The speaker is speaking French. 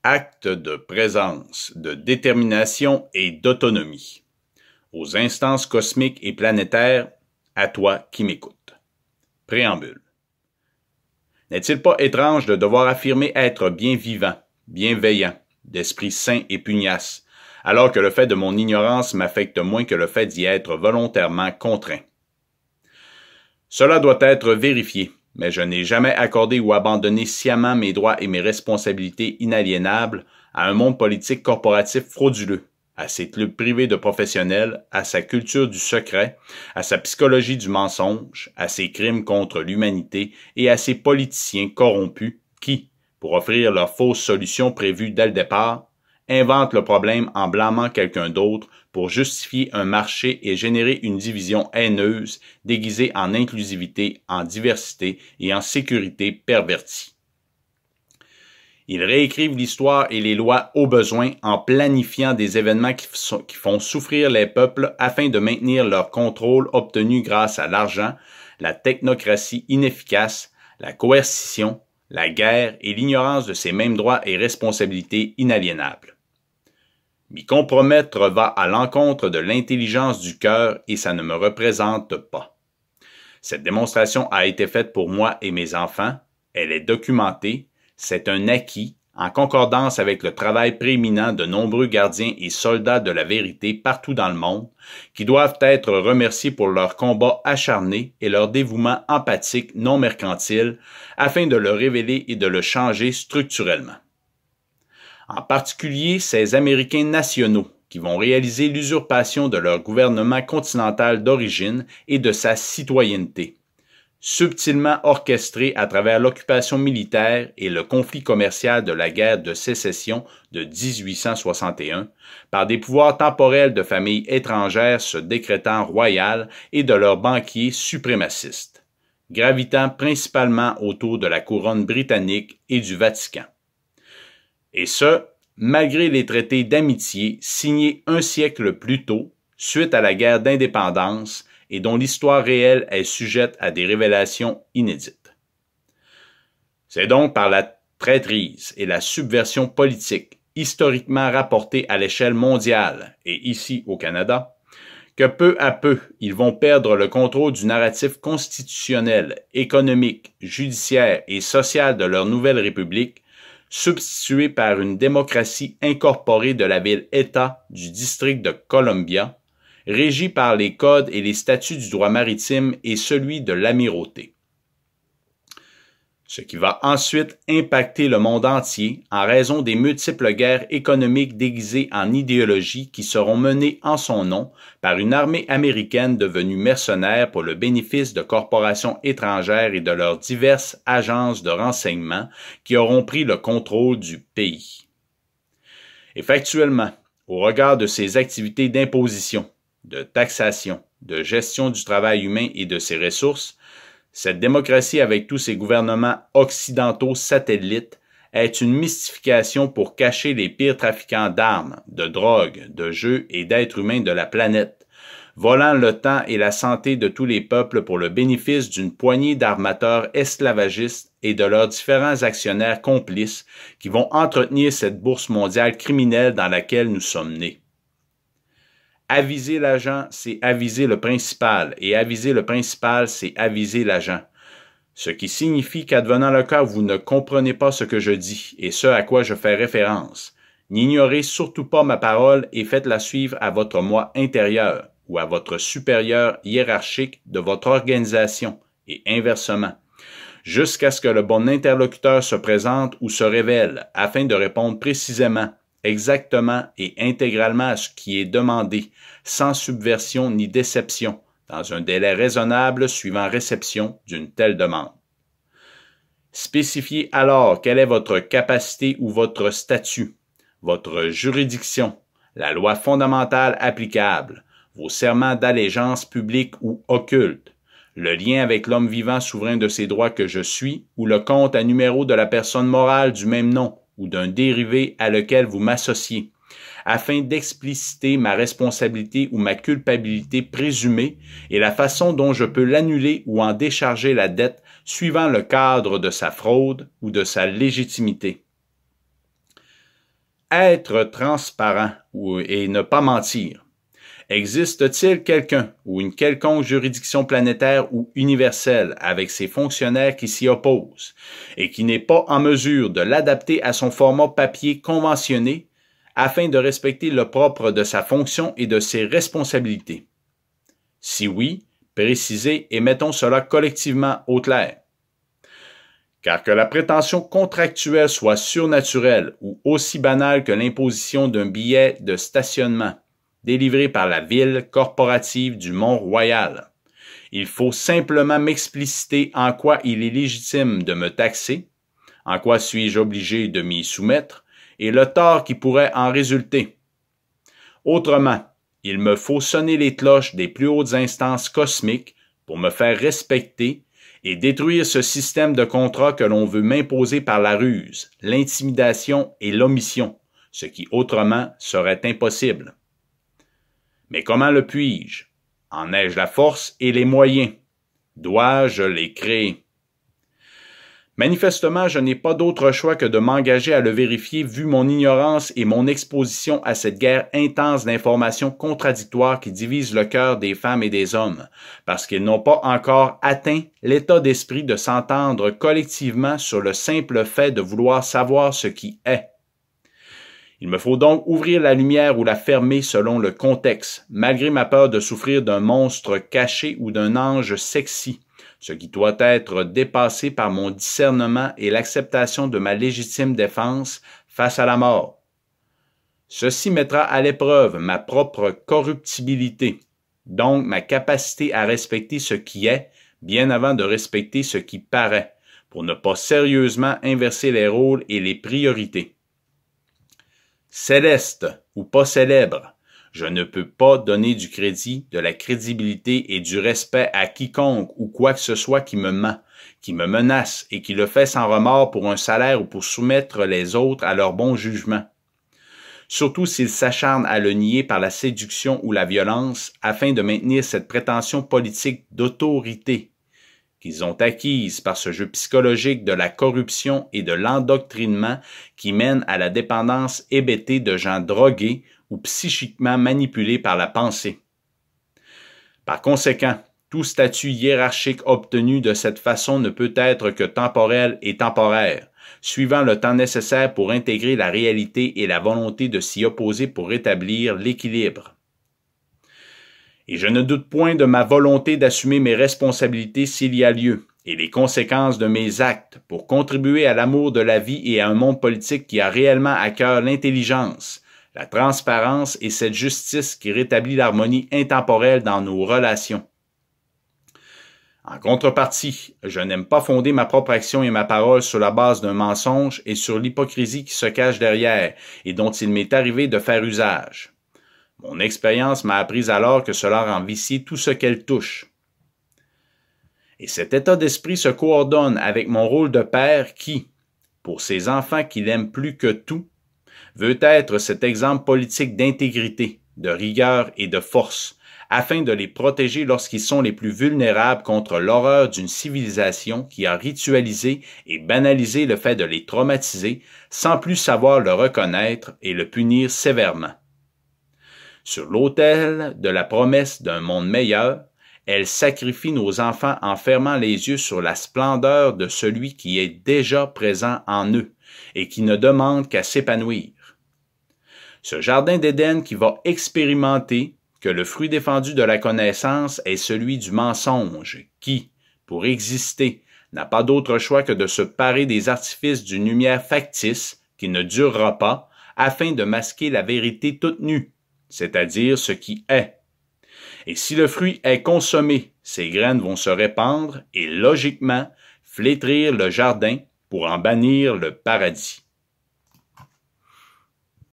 Acte de présence, de détermination et d'autonomie. Aux instances cosmiques et planétaires, à toi qui m'écoutes. Préambule. N'est-il pas étrange de devoir affirmer être bien vivant, bienveillant, d'esprit sain et pugnace, alors que le fait de mon ignorance m'affecte moins que le fait d'y être volontairement contraint? Cela doit être vérifié, mais je n'ai jamais accordé ou abandonné sciemment mes droits et mes responsabilités inaliénables à un monde politique corporatif frauduleux, à ses clubs privés de professionnels, à sa culture du secret, à sa psychologie du mensonge, à ses crimes contre l'humanité et à ses politiciens corrompus qui, pour offrir leurs fausses solutions prévues dès le départ, inventent le problème en blâmant quelqu'un d'autre pour justifier un marché et générer une division haineuse déguisée en inclusivité, en diversité et en sécurité pervertie. Ils réécrivent l'histoire et les lois au besoin en planifiant des événements qui font souffrir les peuples afin de maintenir leur contrôle obtenu grâce à l'argent, la technocratie inefficace, la coercition, la guerre et l'ignorance de ces mêmes droits et responsabilités inaliénables. M'y compromettre va à l'encontre de l'intelligence du cœur et ça ne me représente pas. Cette démonstration a été faite pour moi et mes enfants, elle est documentée, c'est un acquis, en concordance avec le travail prééminent de nombreux gardiens et soldats de la vérité partout dans le monde, qui doivent être remerciés pour leur combat acharné et leur dévouement empathique non mercantile, afin de le révéler et de le changer structurellement. En particulier ces Américains nationaux, qui vont réaliser l'usurpation de leur gouvernement continental d'origine et de sa citoyenneté, subtilement orchestré à travers l'occupation militaire et le conflit commercial de la guerre de sécession de 1861, par des pouvoirs temporels de familles étrangères se décrétant royales et de leurs banquiers suprémacistes, gravitant principalement autour de la couronne britannique et du Vatican. Et ce, malgré les traités d'amitié signés un siècle plus tôt, suite à la guerre d'indépendance, et dont l'histoire réelle est sujette à des révélations inédites. C'est donc par la traîtrise et la subversion politique historiquement rapportée à l'échelle mondiale et ici au Canada, que peu à peu ils vont perdre le contrôle du narratif constitutionnel, économique, judiciaire et social de leur nouvelle république, substituée par une démocratie incorporée de la ville-État du district de Columbia, régie par les codes et les statuts du droit maritime et celui de l'amirauté. Ce qui va ensuite impacter le monde entier en raison des multiples guerres économiques déguisées en idéologie qui seront menées en son nom par une armée américaine devenue mercenaire pour le bénéfice de corporations étrangères et de leurs diverses agences de renseignement qui auront pris le contrôle du pays. Et factuellement, au regard de ces activités d'imposition, de taxation, de gestion du travail humain et de ses ressources, cette démocratie avec tous ses gouvernements occidentaux satellites est une mystification pour cacher les pires trafiquants d'armes, de drogue, de jeux et d'êtres humains de la planète, volant le temps et la santé de tous les peuples pour le bénéfice d'une poignée d'armateurs esclavagistes et de leurs différents actionnaires complices qui vont entretenir cette bourse mondiale criminelle dans laquelle nous sommes nés. Aviser l'agent, c'est aviser le principal, et aviser le principal, c'est aviser l'agent. Ce qui signifie qu'advenant le cas où vous ne comprenez pas ce que je dis et ce à quoi je fais référence, n'ignorez surtout pas ma parole et faites-la suivre à votre moi intérieur ou à votre supérieur hiérarchique de votre organisation et inversement, jusqu'à ce que le bon interlocuteur se présente ou se révèle afin de répondre précisément, exactement et intégralement à ce qui est demandé, sans subversion ni déception, dans un délai raisonnable suivant réception d'une telle demande. Spécifiez alors quelle est votre capacité ou votre statut, votre juridiction, la loi fondamentale applicable, vos serments d'allégeance publique ou occulte, le lien avec l'homme vivant souverain de ses droits que je suis ou le compte à numéro de la personne morale du même nom, ou d'un dérivé à lequel vous m'associez, afin d'expliciter ma responsabilité ou ma culpabilité présumée et la façon dont je peux l'annuler ou en décharger la dette suivant le cadre de sa fraude ou de sa légitimité. Être transparent et ne pas mentir. Existe-t-il quelqu'un ou une quelconque juridiction planétaire ou universelle avec ses fonctionnaires qui s'y opposent et qui n'est pas en mesure de l'adapter à son format papier conventionné afin de respecter le propre de sa fonction et de ses responsabilités? Si oui, précisez et mettons cela collectivement au clair. Car que la prétention contractuelle soit surnaturelle ou aussi banale que l'imposition d'un billet de stationnement délivré par la ville corporative du Mont-Royal, il faut simplement m'expliciter en quoi il est légitime de me taxer, en quoi suis-je obligé de m'y soumettre, et le tort qui pourrait en résulter. Autrement, il me faut sonner les cloches des plus hautes instances cosmiques pour me faire respecter et détruire ce système de contrat que l'on veut m'imposer par la ruse, l'intimidation et l'omission, ce qui autrement serait impossible. Mais comment le puis-je? En ai-je la force et les moyens? Dois-je les créer? Manifestement, je n'ai pas d'autre choix que de m'engager à le vérifier vu mon ignorance et mon exposition à cette guerre intense d'informations contradictoires qui divise le cœur des femmes et des hommes, parce qu'ils n'ont pas encore atteint l'état d'esprit de s'entendre collectivement sur le simple fait de vouloir savoir ce qui est. Il me faut donc ouvrir la lumière ou la fermer selon le contexte, malgré ma peur de souffrir d'un monstre caché ou d'un ange sexy, ce qui doit être dépassé par mon discernement et l'acceptation de ma légitime défense face à la mort. Ceci mettra à l'épreuve ma propre corruptibilité, donc ma capacité à respecter ce qui est, bien avant de respecter ce qui paraît, pour ne pas sérieusement inverser les rôles et les priorités. Céleste ou pas célèbre, je ne peux pas donner du crédit, de la crédibilité et du respect à quiconque ou quoi que ce soit qui me ment, qui me menace et qui le fait sans remords pour un salaire ou pour soumettre les autres à leur bon jugement. Surtout s'ils s'acharnent à le nier par la séduction ou la violence afin de maintenir cette prétention politique d'autorité qu'ils ont acquise par ce jeu psychologique de la corruption et de l'endoctrinement qui mène à la dépendance hébétée de gens drogués ou psychiquement manipulés par la pensée. Par conséquent, tout statut hiérarchique obtenu de cette façon ne peut être que temporel et temporaire, suivant le temps nécessaire pour intégrer la réalité et la volonté de s'y opposer pour rétablir l'équilibre. Et je ne doute point de ma volonté d'assumer mes responsabilités s'il y a lieu, et les conséquences de mes actes pour contribuer à l'amour de la vie et à un monde politique qui a réellement à cœur l'intelligence, la transparence et cette justice qui rétablit l'harmonie intemporelle dans nos relations. En contrepartie, je n'aime pas fonder ma propre action et ma parole sur la base d'un mensonge et sur l'hypocrisie qui se cache derrière et dont il m'est arrivé de faire usage. Mon expérience m'a appris alors que cela rend vicié tout ce qu'elle touche. Et cet état d'esprit se coordonne avec mon rôle de père qui, pour ses enfants qu'il aime plus que tout, veut être cet exemple politique d'intégrité, de rigueur et de force, afin de les protéger lorsqu'ils sont les plus vulnérables contre l'horreur d'une civilisation qui a ritualisé et banalisé le fait de les traumatiser sans plus savoir le reconnaître et le punir sévèrement. Sur l'autel de la promesse d'un monde meilleur, elle sacrifie nos enfants en fermant les yeux sur la splendeur de celui qui est déjà présent en eux et qui ne demande qu'à s'épanouir. Ce jardin d'Éden qui va expérimenter que le fruit défendu de la connaissance est celui du mensonge, qui, pour exister, n'a pas d'autre choix que de se parer des artifices d'une lumière factice qui ne durera pas, afin de masquer la vérité toute nue, c'est-à-dire ce qui est. Et si le fruit est consommé, ses graines vont se répandre et, logiquement, flétrir le jardin pour en bannir le paradis.